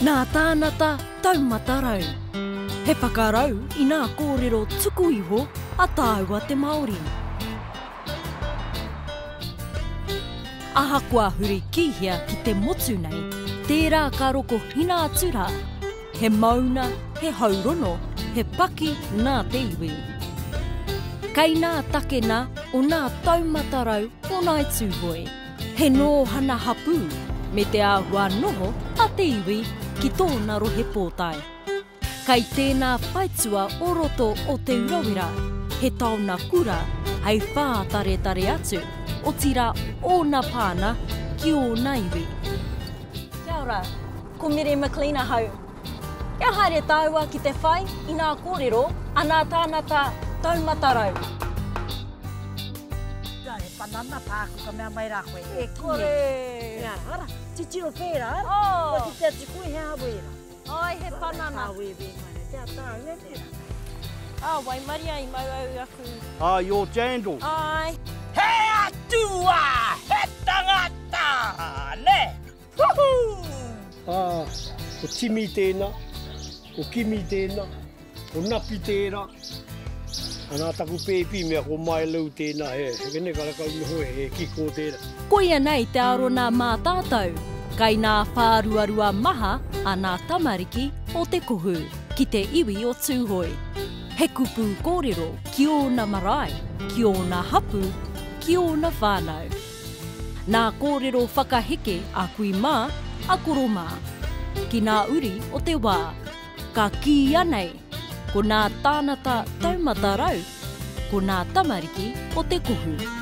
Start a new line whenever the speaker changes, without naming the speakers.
Ngā Tāngata Taumata Rau. He whakarau I ngā kōrero tuku iho a TΑUA te Māori. Ahakoa huri kihia ki te motu nei, tērā ka roko hina atu rā. He mauna, he haurono, he paki nā te iwi. Kei nā takena o ngā taumata rau o nai tūhoi. He nō hana hapu, me te āhua noho a te iwi ki tōna rohe pōtai. Kei tēnā whaitua o roto o te urawira, he tauna kura, hei whātare atu, o tira o nā pāna ki o nā iwi. Kia ora, ko mere McLean hau. Kia haere tāua ki te whai I ngā kōrero a Ngā Tāngata Taumata Rau.
He panana pāku ka mea mai rā koe. E
Kore!
Ia, ara, titiro whēra.
Oh!
O te ati koe hea wēra.
Ai, he panana.
Hā wē mai. Te atā, wēra.
Wai mari ai mau au aku.
Your jandal.
Ai.
He atua! He tangata! Ne! Woohoo!
O timi tēnā, o kimi tēnā, o napi tēnā. Anā taku pēpi mea ko mai lau tēnā he. Kene karakau noho he kiko tēnā.
Koia nei te arona mā tātou. Kei nā whāruarua maha a ngā tamariki o te kohu, ki te iwi o tūhoi. He kupu kōrero ki o ngā marae, ki o ngā hapu, ki o ngā whānau. Nā kōrero whakaheke a kui mā, a koro mā. Ki ngā uri o te wā, ka ki anei, ko ngā Tāngata Taumata Rau, ko ngā tamariki o te kohu.